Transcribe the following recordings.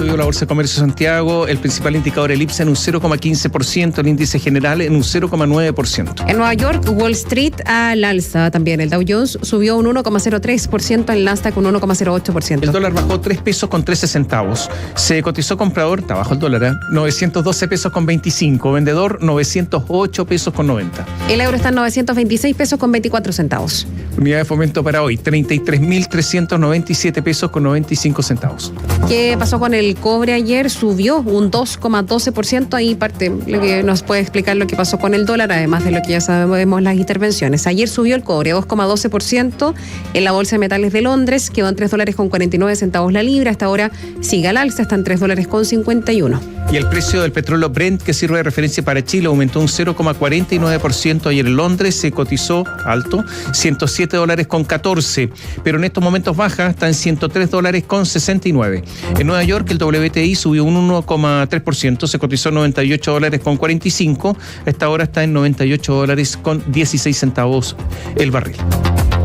subió la Bolsa de Comercio de Santiago, el principal indicador, el IPSA, en un 0,15%, el índice general en un 0,9%. En Nueva York, Wall Street al alza también. El Dow Jones subió un 1,03%, el Nasdaq un 1,08%. El dólar bajó 3 pesos con 13 centavos. Se cotizó comprador, está bajo el dólar, 912 pesos con 25, vendedor 908 pesos con 90. El euro está en 926 pesos con 24 centavos. Unidad de fomento para hoy, 33.397 pesos con 95 centavos. ¿Qué pasó con el cobre ayer? Subió un 2,12%. Ahí parte lo que nos puede explicar lo que pasó con el dólar, además de lo que ya sabemos las intervenciones. Ayer subió el cobre 2,12% en la Bolsa de Metales de Londres, quedó en $3.49 la libra. Hasta ahora sigue al alza, está en $3.51. Y el precio del petróleo Brent, que sirve de referencia para Chile, aumentó un 0,49% ayer en Londres, se cotizó alto, $107.14, pero en estos momentos baja, está en $103.69. En Nueva York el WTI subió un 1,3%, se cotizó $98.45, esta hora está en $98.16 el barril.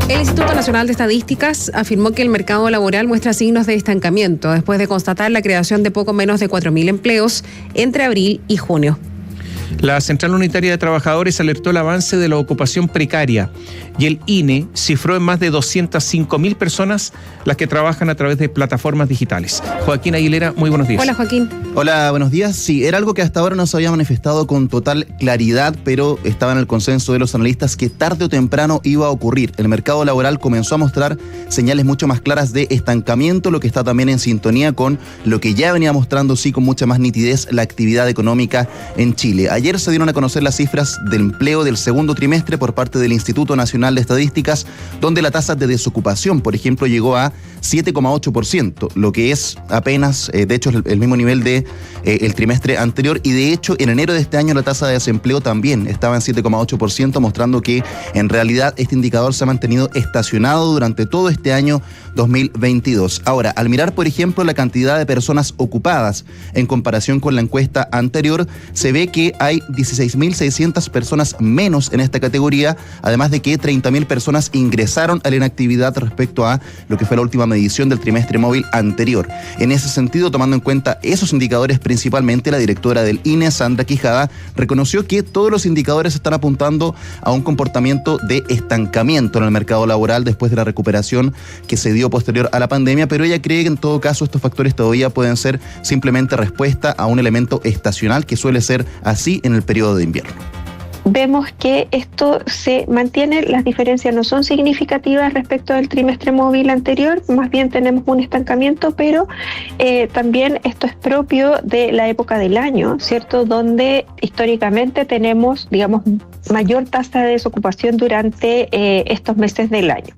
El Instituto Nacional de Estadísticas afirmó que el mercado laboral muestra signos de estancamiento después de constatar la creación de poco menos de 4.000 empleos entre abril y junio. La Central Unitaria de Trabajadores alertó el avance de la ocupación precaria y el INE cifró en más de 205.000 personas las que trabajan a través de plataformas digitales. Joaquín Aguilera, muy buenos días. Hola, Joaquín. Hola, buenos días. Sí, era algo que hasta ahora no se había manifestado con total claridad, pero estaba en el consenso de los analistas que tarde o temprano iba a ocurrir. El mercado laboral comenzó a mostrar señales mucho más claras de estancamiento, lo que está también en sintonía con lo que ya venía mostrando, sí, con mucha más nitidez la actividad económica en Chile. Ayer se dieron a conocer las cifras de empleo del segundo trimestre por parte del Instituto Nacional de Estadísticas, donde la tasa de desocupación, por ejemplo, llegó a 7,8%, lo que es apenas, de hecho, el mismo nivel de el trimestre anterior, y de hecho, en enero de este año la tasa de desempleo también estaba en 7,8%, mostrando que en realidad este indicador se ha mantenido estacionado durante todo este año 2022. Ahora, al mirar, por ejemplo, la cantidad de personas ocupadas en comparación con la encuesta anterior, se ve que hay 16.600 personas menos en esta categoría, además de que 30.000 personas ingresaron a la inactividad respecto a lo que fue la última medición del trimestre móvil anterior. En ese sentido, tomando en cuenta esos indicadores principalmente, la directora del INE, Sandra Quijada, reconoció que todos los indicadores están apuntando a un comportamiento de estancamiento en el mercado laboral después de la recuperación que se dio posterior a la pandemia, pero ella cree que en todo caso estos factores todavía pueden ser simplemente respuesta a un elemento estacional que suele ser así en el periodo de invierno. Vemos que esto se mantiene, las diferencias no son significativas respecto al trimestre móvil anterior, más bien tenemos un estancamiento, pero también esto es propio de la época del año, ¿cierto? Donde históricamente tenemos, digamos, mayor tasa de desocupación durante estos meses del año.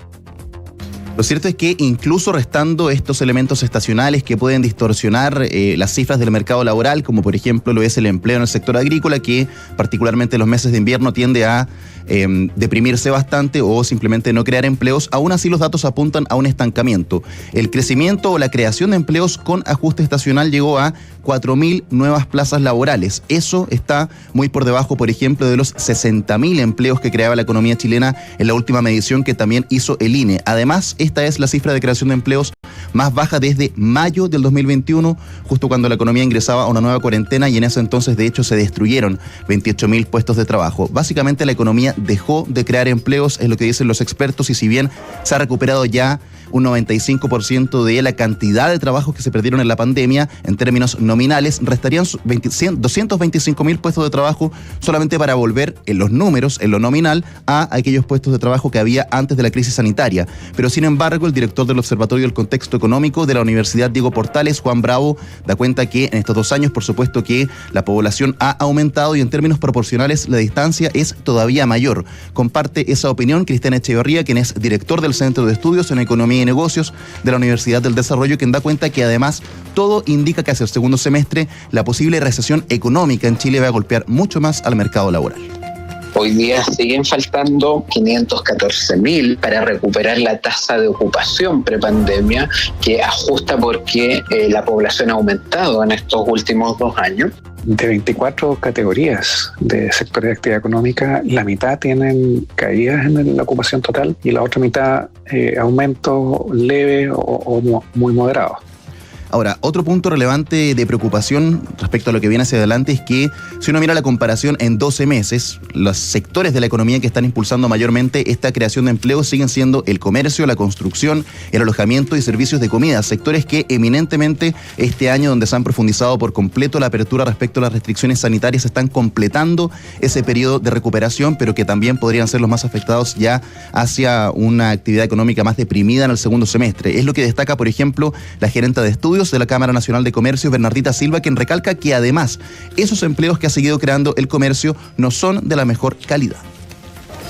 Lo cierto es que incluso restando estos elementos estacionales que pueden distorsionar las cifras del mercado laboral, como por ejemplo lo es el empleo en el sector agrícola, que particularmente en los meses de invierno tiende a deprimirse bastante o simplemente no crear empleos, aún así los datos apuntan a un estancamiento. El crecimiento o la creación de empleos con ajuste estacional llegó a 4.000 nuevas plazas laborales. Eso está muy por debajo, por ejemplo, de los 60.000 empleos que creaba la economía chilena en la última medición que también hizo el INE. Además, esta es la cifra de creación de empleos más baja desde mayo del 2021, justo cuando la economía ingresaba a una nueva cuarentena, y en ese entonces, de hecho, se destruyeron 28.000 puestos de trabajo. Básicamente, la economía dejó de crear empleos, es lo que dicen los expertos, y si bien se ha recuperado ya un 95% de la cantidad de trabajos que se perdieron en la pandemia, en términos nominales, restarían 225.000 puestos de trabajo solamente para volver en los números, en lo nominal, a aquellos puestos de trabajo que había antes de la crisis sanitaria. Pero sin embargo, el director del Observatorio del Contexto Económico de la Universidad Diego Portales, Juan Bravo, da cuenta que en estos 2 años, por supuesto que la población ha aumentado y en términos proporcionales la distancia es todavía mayor. Comparte esa opinión Cristian Echeverría, quien es director del Centro de Estudios en Economía y Negocios de la Universidad del Desarrollo, quien da cuenta que además todo indica que hacia el segundo semestre la posible recesión económica en Chile va a golpear mucho más al mercado laboral. Hoy día siguen faltando 514.000 para recuperar la tasa de ocupación prepandemia, que ajusta porque la población ha aumentado en estos últimos 2 años. De 24 categorías de sectores de actividad económica, la mitad tienen caídas en la ocupación total y la otra mitad aumentos leves o muy moderados. Ahora, otro punto relevante de preocupación respecto a lo que viene hacia adelante es que si uno mira la comparación en 12 meses, los sectores de la economía que están impulsando mayormente esta creación de empleo siguen siendo el comercio, la construcción, el alojamiento y servicios de comida, sectores que eminentemente este año, donde se han profundizado por completo la apertura respecto a las restricciones sanitarias, están completando ese periodo de recuperación, pero que también podrían ser los más afectados ya hacia una actividad económica más deprimida en el segundo semestre. Es lo que destaca, por ejemplo, la gerenta de estudios de la Cámara Nacional de Comercio, Bernardita Silva, quien recalca que además esos empleos que ha seguido creando el comercio no son de la mejor calidad.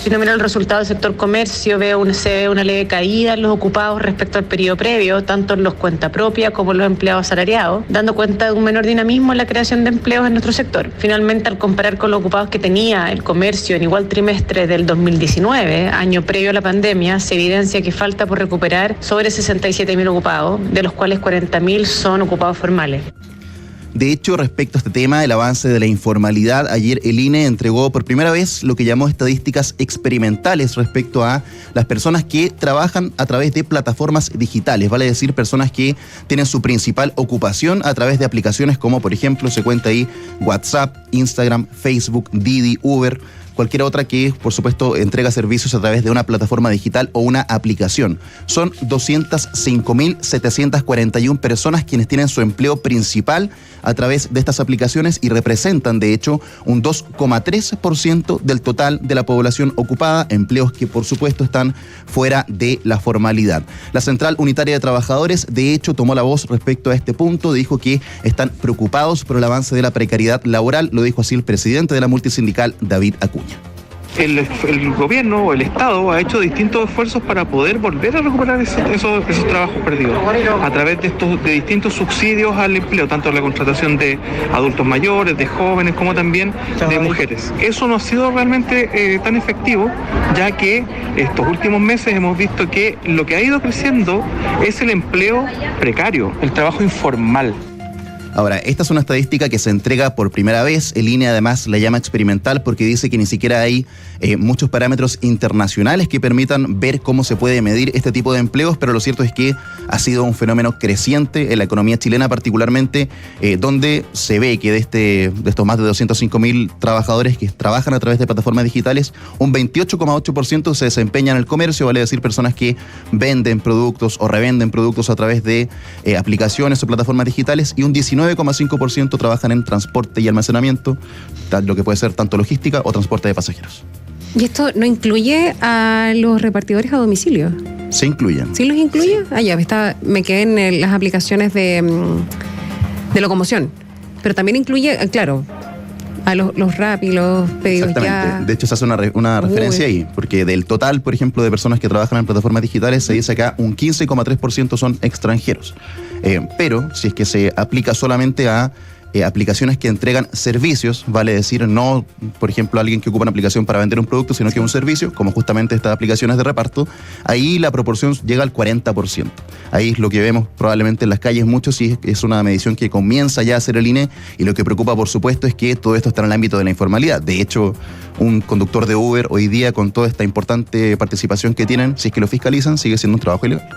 Si uno mira el resultado del sector comercio, se ve una leve caída en los ocupados respecto al periodo previo, tanto en los cuenta propia como en los empleados asalariados, dando cuenta de un menor dinamismo en la creación de empleos en nuestro sector. Finalmente, al comparar con los ocupados que tenía el comercio en igual trimestre del 2019, año previo a la pandemia, se evidencia que falta por recuperar sobre 67.000 ocupados, de los cuales 40.000 son ocupados formales. De hecho, respecto a este tema, el avance de la informalidad, ayer el INE entregó por primera vez lo que llamó estadísticas experimentales respecto a las personas que trabajan a través de plataformas digitales, vale decir, personas que tienen su principal ocupación a través de aplicaciones como, por ejemplo, se cuenta ahí WhatsApp, Instagram, Facebook, Didi, Uber, cualquier otra que, por supuesto, entrega servicios a través de una plataforma digital o una aplicación. Son 205.741 personas quienes tienen su empleo principal a través de estas aplicaciones y representan, de hecho, un 2,3% del total de la población ocupada, empleos que, por supuesto, están fuera de la formalidad. La Central Unitaria de Trabajadores, de hecho, tomó la voz respecto a este punto, dijo que están preocupados por el avance de la precariedad laboral, lo dijo así el presidente de la multisindical, David Acuña. El gobierno o el Estado ha hecho distintos esfuerzos para poder volver a recuperar esos trabajos perdidos a través de distintos subsidios al empleo, tanto en la contratación de adultos mayores, de jóvenes, como también de mujeres. Eso no ha sido realmente tan efectivo, ya que estos últimos meses hemos visto que lo que ha ido creciendo es el empleo precario, el trabajo informal. Ahora, esta es una estadística que se entrega por primera vez. El INE además la llama experimental porque dice que ni siquiera hay muchos parámetros internacionales que permitan ver cómo se puede medir este tipo de empleos, pero lo cierto es que ha sido un fenómeno creciente en la economía chilena, particularmente donde se ve que de estos más de 205.000 trabajadores que trabajan a través de plataformas digitales, un 28,8% se desempeña en el comercio, vale decir personas que venden productos o revenden productos a través de aplicaciones o plataformas digitales, y un 19,5% trabajan en transporte y almacenamiento, lo que puede ser tanto logística o transporte de pasajeros. ¿Y esto no incluye a los repartidores a domicilio? Se incluyen. ¿Sí los incluye? Sí. Ya, me quedé en las aplicaciones de locomoción, pero también incluye, claro, a los Rappi, los pedidos. Exactamente. Ya. De hecho, se hace una referencia ahí, porque del total, por ejemplo, de personas que trabajan en plataformas digitales, se dice acá un 15,3% son extranjeros. Pero si es que se aplica solamente a aplicaciones que entregan servicios, vale decir, no, por ejemplo, alguien que ocupa una aplicación para vender un producto, sino que un servicio, como justamente estas aplicaciones de reparto, ahí la proporción llega al 40%. Ahí es lo que vemos probablemente en las calles muchos, y es una medición que comienza ya a hacer el INE, y lo que preocupa, por supuesto, es que todo esto está en el ámbito de la informalidad. De hecho, un conductor de Uber hoy día, con toda esta importante participación que tienen, si es que lo fiscalizan, sigue siendo un trabajo ilegal.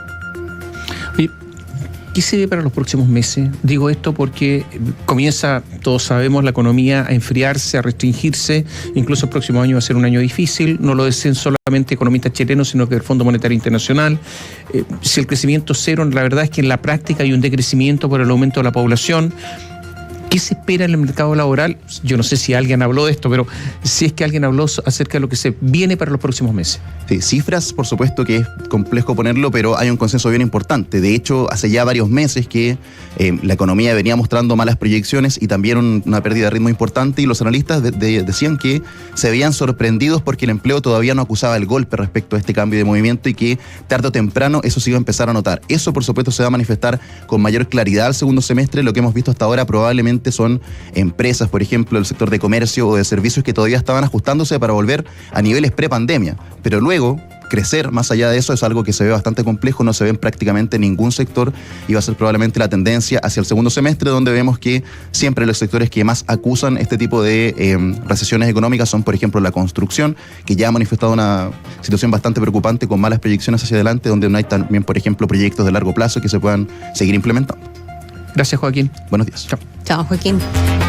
¿Qué se ve para los próximos meses? Digo esto porque comienza, todos sabemos, la economía a enfriarse, a restringirse. Incluso el próximo año va a ser un año difícil. No lo dicen solamente economistas chilenos, sino que el Fondo Monetario Internacional. Si el crecimiento es cero, la verdad es que en la práctica hay un decrecimiento por el aumento de la población. ¿Qué se espera en el mercado laboral? Yo no sé si alguien habló de esto, pero si es que alguien habló acerca de lo que se viene para los próximos meses. Sí, cifras, por supuesto que es complejo ponerlo, pero hay un consenso bien importante. De hecho, hace ya varios meses que la economía venía mostrando malas proyecciones y también una pérdida de ritmo importante, y los analistas decían que se veían sorprendidos porque el empleo todavía no acusaba el golpe respecto a este cambio de movimiento, y que tarde o temprano eso se iba a empezar a notar. Eso, por supuesto, se va a manifestar con mayor claridad al segundo semestre. Lo que hemos visto hasta ahora probablemente son empresas, por ejemplo, del sector de comercio o de servicios, que todavía estaban ajustándose para volver a niveles pre-pandemia, pero luego crecer más allá de eso es algo que se ve bastante complejo, no se ve en prácticamente ningún sector, y va a ser probablemente la tendencia hacia el segundo semestre, donde vemos que siempre los sectores que más acusan este tipo de recesiones económicas son, por ejemplo, la construcción, que ya ha manifestado una situación bastante preocupante con malas proyecciones hacia adelante, donde no hay también, por ejemplo, proyectos de largo plazo que se puedan seguir implementando. Gracias, Joaquín. Buenos días. Chao. Chao, Joaquín.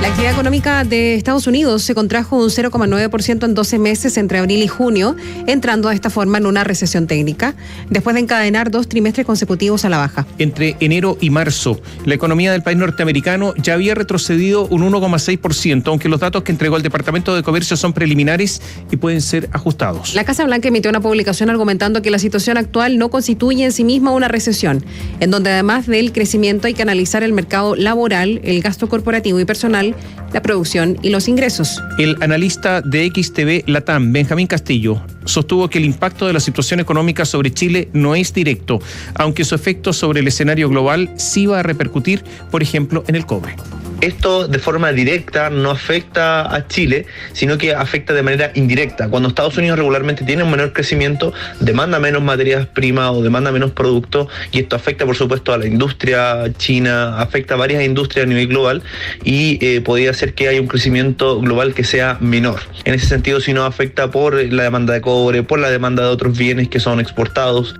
La actividad económica de Estados Unidos se contrajo un 0,9% en 12 meses entre abril y junio, entrando de esta forma en una recesión técnica, después de encadenar 2 trimestres consecutivos a la baja. Entre enero y marzo, la economía del país norteamericano ya había retrocedido un 1,6%, aunque los datos que entregó el Departamento de Comercio son preliminares y pueden ser ajustados. La Casa Blanca emitió una publicación argumentando que la situación actual no constituye en sí misma una recesión, en donde además del crecimiento hay que analizar el mercado laboral, el gasto corporativo y personal, la producción y los ingresos. El analista de XTV Latam, Benjamín Castillo, sostuvo que el impacto de la situación económica sobre Chile no es directo, aunque su efecto sobre el escenario global sí va a repercutir, por ejemplo, en el cobre. Esto de forma directa no afecta a Chile, sino que afecta de manera indirecta. Cuando Estados Unidos regularmente tiene un menor crecimiento, demanda menos materias primas o demanda menos productos, y esto afecta, por supuesto, a la industria china, afecta a varias industrias a nivel global, y podría ser que haya un crecimiento global que sea menor. En ese sentido, sí nos afecta por la demanda de cobre, por la demanda de otros bienes que son exportados.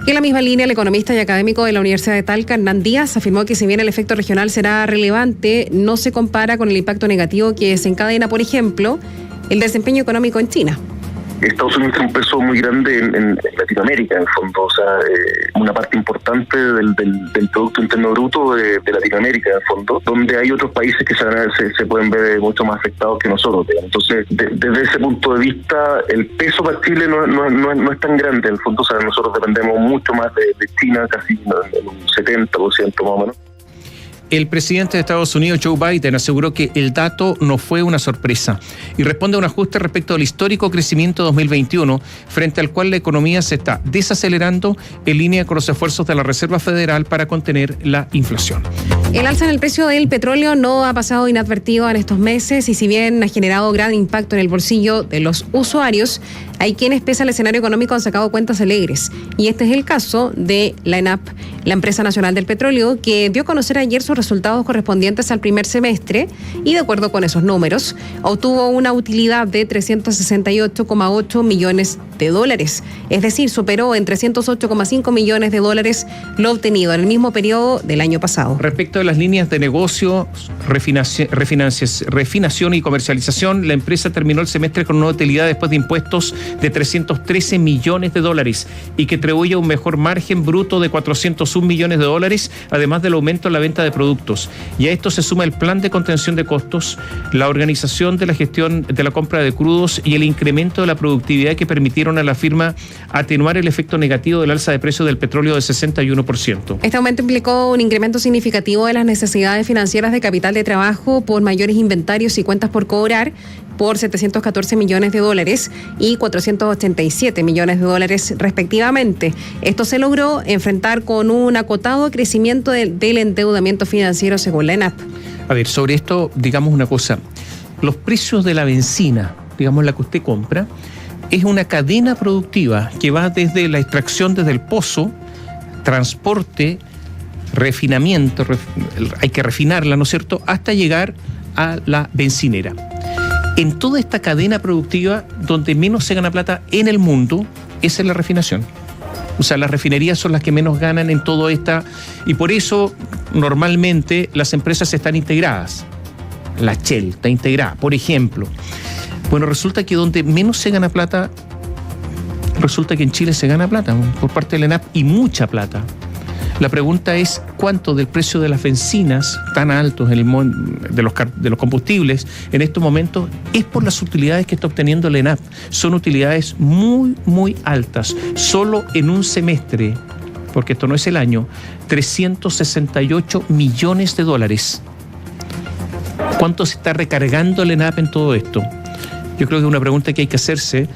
En la misma línea, el economista y académico de la Universidad de Talca, Hernán Díaz, afirmó que si bien el efecto regional será relevante, no se compara con el impacto negativo que desencadena, por ejemplo, el desempeño económico en China. Estados Unidos tiene un peso muy grande en Latinoamérica, en el fondo, o sea, una parte importante del Producto Interno Bruto de Latinoamérica, en el fondo, donde hay otros países que se pueden ver mucho más afectados que nosotros. Entonces, desde ese punto de vista, el peso para Chile no es tan grande, en el fondo, o sea, nosotros dependemos mucho más de China, casi en un 70% más o menos. El presidente de Estados Unidos, Joe Biden, aseguró que el dato no fue una sorpresa y responde a un ajuste respecto al histórico crecimiento 2021, frente al cual la economía se está desacelerando en línea con los esfuerzos de la Reserva Federal para contener la inflación. El alza en el precio del petróleo no ha pasado inadvertido en estos meses y si bien ha generado gran impacto en el bolsillo de los usuarios, hay quienes, pese al escenario económico, han sacado cuentas alegres. Y este es el caso de la ENAP, la Empresa Nacional del Petróleo, que dio a conocer ayer sus resultados correspondientes al primer semestre y, de acuerdo con esos números, obtuvo una utilidad de 368,8 millones de dólares. Es decir, superó en 308,5 millones de dólares lo obtenido en el mismo periodo del año pasado. Respecto a las líneas de negocio, refinación y comercialización, la empresa terminó el semestre con una utilidad después de impuestos de 313 millones de dólares y que atribuye un mejor margen bruto de 401 millones de dólares, además del aumento en la venta de productos. Y a esto se suma el plan de contención de costos, la organización de la gestión de la compra de crudos y el incremento de la productividad que permitieron a la firma atenuar el efecto negativo del alza de precio del petróleo de 61%. Este aumento implicó un incremento significativo de las necesidades financieras de capital de trabajo por mayores inventarios y cuentas por cobrar, por 714 millones de dólares y 487 millones de dólares respectivamente. Esto se logró enfrentar con un acotado crecimiento del endeudamiento financiero según la ENAP. A ver, sobre esto, digamos una cosa. Los precios de la benzina, digamos la que usted compra, es una cadena productiva que va desde la extracción desde el pozo, transporte, refinamiento, hay que refinarla, ¿no es cierto?, hasta llegar a la bencinera. En toda esta cadena productiva, donde menos se gana plata en el mundo, esa es la refinación. O sea, las refinerías son las que menos ganan en todo esta, y por eso normalmente las empresas están integradas. La Shell está integrada, por ejemplo. Bueno, resulta que donde menos se gana plata, resulta que en Chile se gana plata por parte de la ENAP y mucha plata. La pregunta es cuánto del precio de las bencinas tan altos de los combustibles en estos momentos es por las utilidades que está obteniendo la ENAP. Son utilidades muy, muy altas. Solo en un semestre, porque esto no es el año, 368 millones de dólares. ¿Cuánto se está recargando la ENAP en todo esto? Yo creo que es una pregunta que hay que hacerse.